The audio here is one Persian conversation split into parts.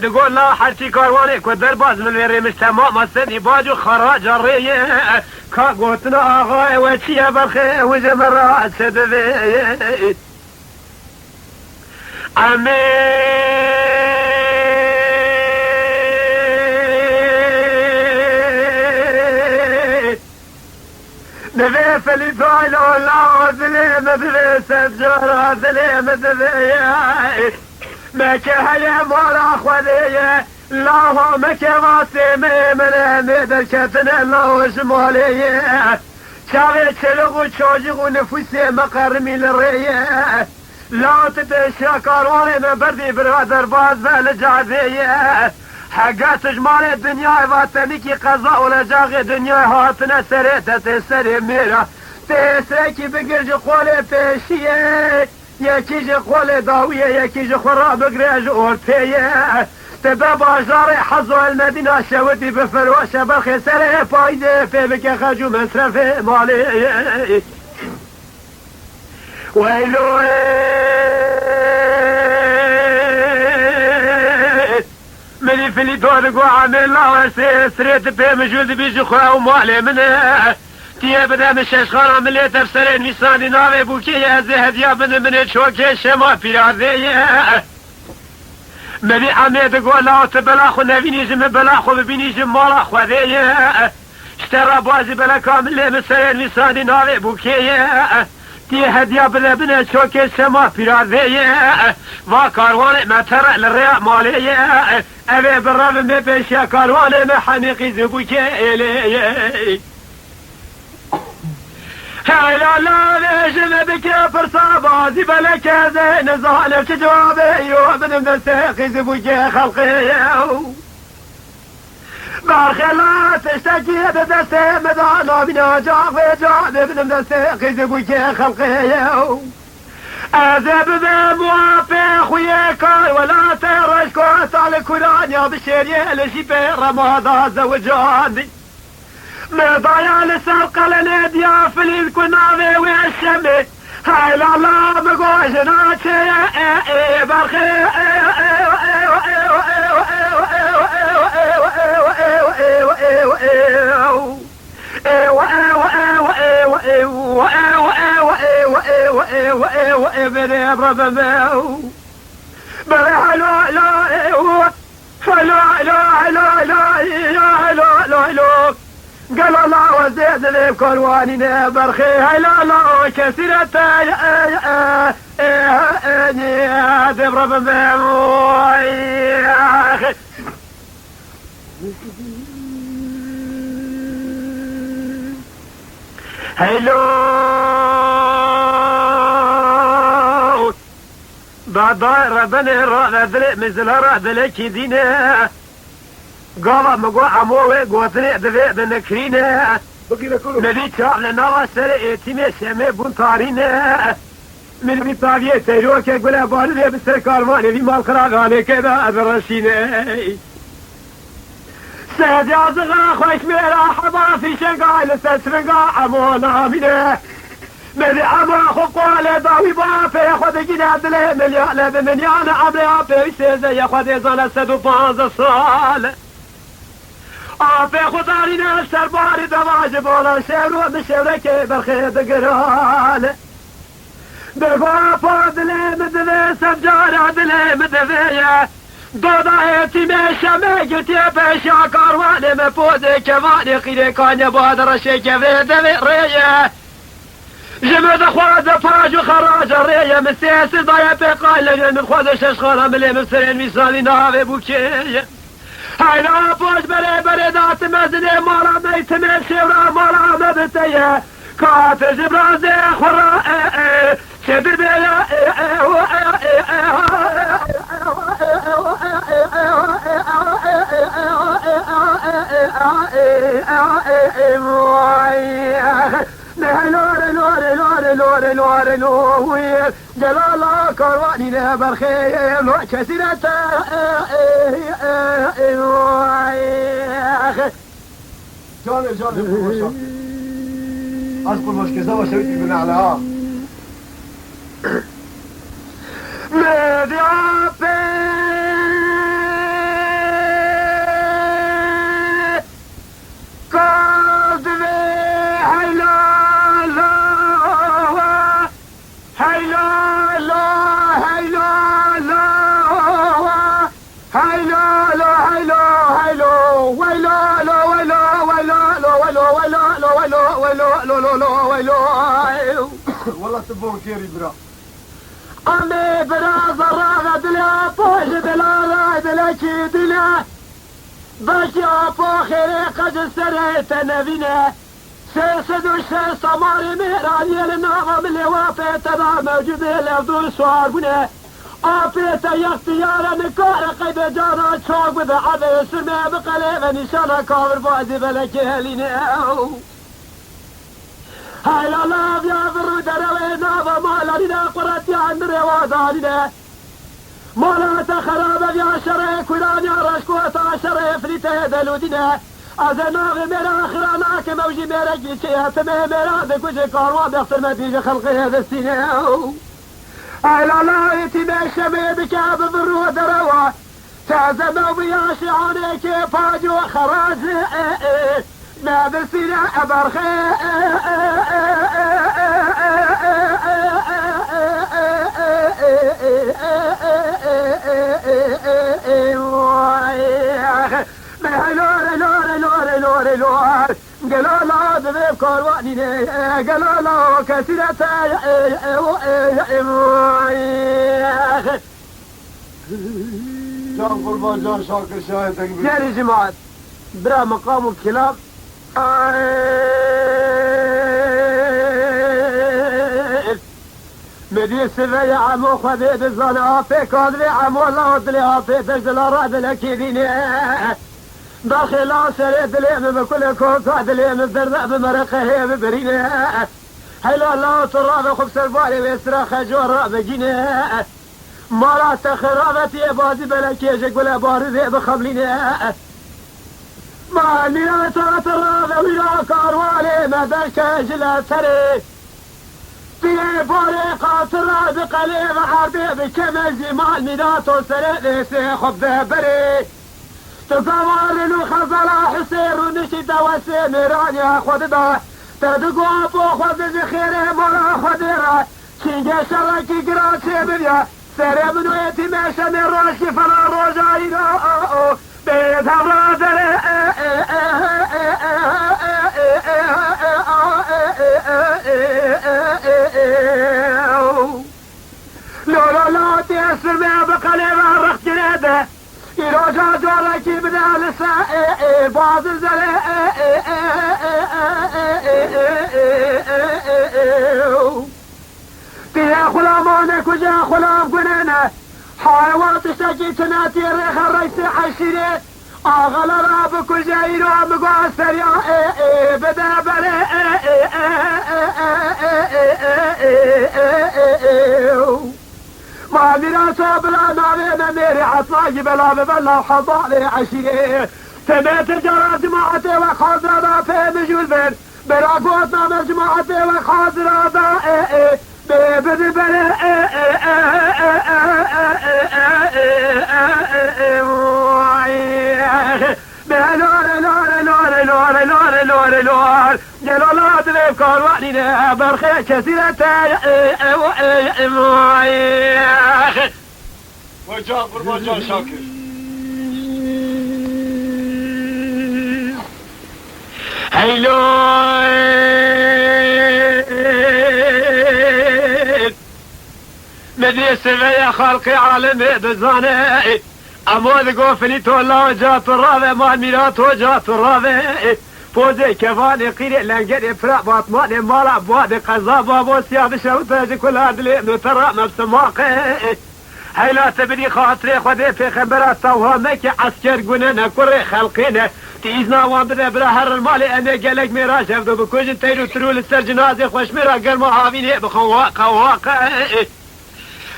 دقول لا حرتي كارواني كدر باز من الري مجتمع مستني باجو خراج الري كاقوتنا آغاي وشي برخي وزمرات سدذي نبي فليفايل ولا ذليم ذلي سجارة ذليم ذلي ما كهيا مرا خذية لا هو ما كواسي من مدر كتن الله شمالية شاغي تلغو تشوجغو نفسي مقرمي للرية لا تتشا كارواني من بردي برادر باز بالجعذية حقات جمال الدنيا واتنكي قضاء ولجاغ دنيا هاتنا سريتا تسري ميرا تسريكي بقرج قولي بيشيه يكيج قولي داوية يكيج خرا بقرج اورتيه تبا باجاري حظو المدينة شودي بفروشة برخي سري فايدة في بك خجو مصرف مالي ويلو مني في اللي دورق وعامل الله سريت بمجود بيجي خواه ومالي منه تيه بدا مشاش خانه ملي تفسرين ميساني ناوي بوكي يا زهد يا من شوكي شما في عذيه مني عميد قول لا تبلاخو نبيني جم بلاخو ببيني جم مالاخو ذيه اشترى بازي بلا كامل لي مسرين ميساني ناوي بوكي تيه هديا بلا بنا شوكي شما في عذيه ما كاروان ما ترى للرياء ماليه أبي بالرب ما بيشا كاروان ما حنيقي زبوكي إليه هلا لا ليش بك فرصة بازي بلك زين ظالف جوابي وابن مستيقظ بوجه خلقي بارخلا تشتكي بدستي مدانا بنا جاغي جاب ابن مستيقظ بوجه خلقي أذب بموافق خويا ولا ترش كوت على القرآن يا بشير لشي في رمضان زوجاني مضايا لسرق للديا في الكنافي والشمي هاي لا لا بقوش ناتي برخي قال الله وزيد لي كرواني برخي هاي لا لا كثيرة دبر بموي هلو بعد ربنا رادلي مثل رادلي كدينا قال مقوى عموه قوتني دفع بنكرينا نبي شعب لنا سرع اتمي شمي بنطارينا من بطاقية تيروك يقول بالي بسر كارماني في مال خراغاني كذا برشينا سيد يازغا خوش ميرا حبا في شنقا لسسرنقا عمونا منه ملي عمو خقوالي داوي بافي خود جناد لي مليان بمليان عمري عبي سيزي يخود يزال سدو بانز صال آفي خدارينا سرباري دواجب ولا شيرو بشيرك برخيد قرال دفا فاضلي مدفي سبجار عدلي مدفية دودا يتيمي شمي قلتي بيشا كارواني مفوزي كماني خيري كان يبادر شي كفي دفي ريه جمد خواد فاج وخراج الريه مسيس ضايا بقال لجن خواد ششخانه ملي مفسرين ميسالي نافي بوكي هاي لا فاج بري بردات مزني مالا ميتمي شورا مالا مبتيه كات جبرازي خورا شبر بيا لور جلالا كرواني نبر خير لو كثيرة جانب أذكر مشكزة وشويت من أعلاها مذيابي لو ويلو والله تبون كيري برا أمي برا زرارة دلا بوش دلا راي دلا كي دلا باشا بوخيري قد سريت نبينا سيسد وشي سماري ميراني لنغم اللي وافي تبع موجود الأفضل سوار بنا آفيت يختيار نكار قيد جانا تشوق بذا عذي سمي بقليب نشانا كامر فازي بلكي هلينا هاي لا لا يا برو دروينا ومالا لنا قرأت عند روازاننا مالا تخراب يا شريك ولانيا رشكوة شريف لتهدلودنا أزنا غمير آخرانا كموجي ميرك شيئا تمه ميرادك وشي كاروا بيختر مديج خلق هذا السنة هاي لا لا يتمي شمي بكاب برو دروا تعزموا بيا شعوني كيف هاجوا خراج ما بالسنة أبرخي لور قالوا لا ذبيب كرواني قالوا لا كثيرة جان قربان جان شاكر شاهدك يا جماعة برا مقام الكلاب مدي سبي عمو خذيت الزنا في كادري عمو الله ودلي في تجدل راد الاكيدين داخل سريت لي بكل كوكا دلي الزرد بمرقه ببرينه هلا الله تراب خبز الباري ويسرخ جورا بجينه مرات خرابتي بازي بلكيش ولا بارد بخملينه ما لي ترى ويا كاروالي ما دشكش لا تري في فريقات الراد قليل عربي بكمل مال ميدات وسرد سيخب بري تقوال وخزل حسير ونشد وسيمران يا خددا تدقوا ابو خد زخير مرا خدرا شنجا شركي قراتي بيا سري من ويتي ماشا من راشي فلا رجاينا بيت هبراد لا لا تسمع بقلب الرخ جناده يروجا جوركي بدا لسا بعض الزلي تيا خلامونك وجا خلام قنانا حيوات تشتكي تناتي الريخ الرئيسي عشيري اغل رابك وجايرو مقاسر يا بدا بلي ما ميراسو بلا نارينا ميري عطاقي بلا ببلا وحضالي عشيري تبيت الجرى جماعتي وخاضرة في مجول بين براقوتنا من جماعتي وخاضرة ببدي بلي لور قالوا لا تذيب كارواني برخي كثيرة وجان قربان جان شاكر هيلو مدي السبيع خلقي عالمي بزاني امود قوفني تولا جات الرابع مع الميلات وجات الرابع فوزي كفاني قيري لنقري فرق باطماني مالا بوادي قزاب وابو سياب شوتاجي كل هادلي نترى مبسماقي هيلا تبني خاطري خذي في خبرات توهمك عسكر قننا كوري خلقينا تيزنا وابدا براهر المالي انا قالك ميراج افدو بكوج انتيرو ترول السرجنازي خوش ميرا قال معاويني بخواقا واقع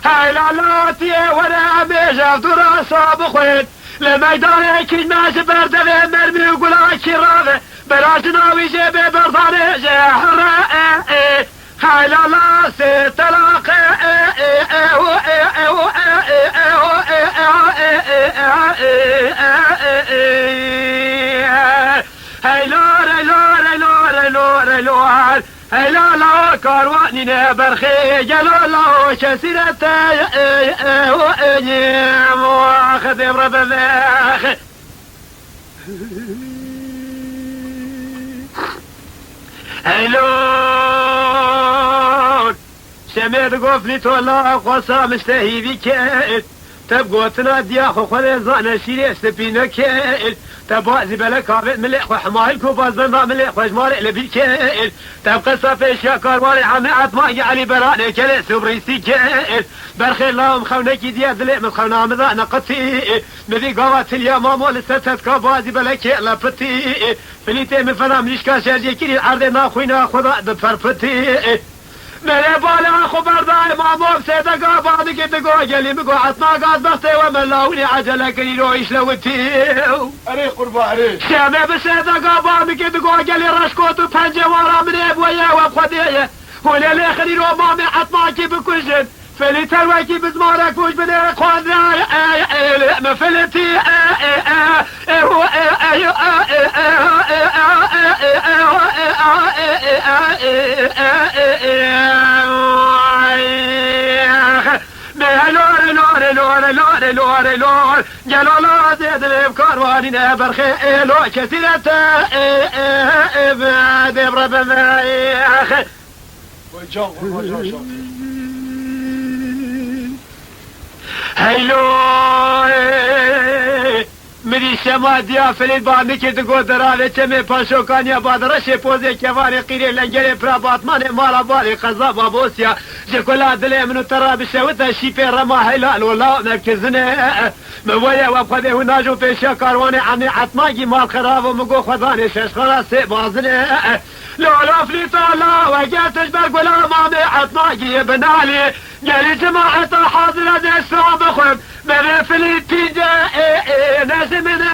هيلا لاتي وانا ميجا دراسة بخوين لميدان كل ما جبرد مرمي وقول عشرافه براجنا ويجيب برضاني جحرة هيلا لا ستلاقي لور هيلا لا كارواني برخي قالوا لا كسيرة واخذ رب هلون شمير قفلي تولا قصا مشتهي بكيت تبقوتنا دياخو خليزانا شيري سبينا كيل تبازي بلا كابت مليح وحمايل كوباز بنضا مليح وجمالي لبيكيل تبقى صافي شاكار والي عمي عطماقي علي براني كلي سبريسي كيل برخي اللهم خونكي ديا دلي من خونا مذانا قطي مذي قوات اليوم ولستت كابازي بلا كيلا بتي فليتي من فنا مليشكا شارجي كيري العرضي ناخوينا خدا بفرفتي میره بالا خبر دای مامور سیدگاه بعدی که دگاه گلی میگو عطنا گاز بسته و ملاونی عجله کنی رو ایش لوتیو اره قربا اره شمه به سیدگاه بعدی که دگاه گلی رشکوت و پنجه وارا منه بویه و خودیه ولی خلی رو مامی عطنا کی بکشن فلی تروکی بزمارک بوش بده خود مفلتی لور جلالا زيد الكارواني برخي لو كثيرة دبر بمايخ وجان قربا جان هيلو مری شما دیا فلید با میکرد گو دراوه چمه پاشوکانیا بادرش پوزه کوانی قیره لنگره پرا باتمان مالا باری قضا بابوسیا جکولا دلی منو ترا بشوتا شیپی رما حلال ولا مرکزنه مویه و بخده و ناجو پیشا کاروان عمی عطماگی مال خراب و مگو خدانه ششخرا سی بازنه لولا فلیتالا و گرتش برگولا مامی عطماگی بنالی گلی جماعت حاضر دستان بخورم مره فلیتینجا نازمنا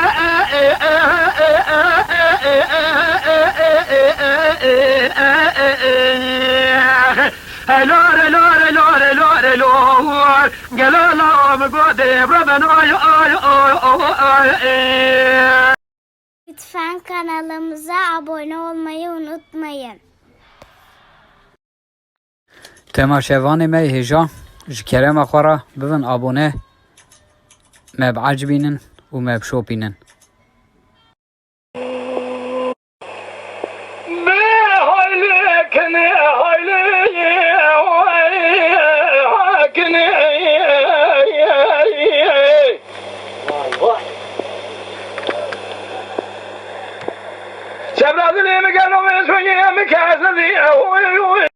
لور قالوا مقودي بربنا Lütfen kanalımıza abone olmayı unutmayın. تماشاوان ما هجا جكرم أخورا بفن أبونه ما بعجبينن وما بشوبينن شبرا ذلي مقالوا من سوية مكاسدي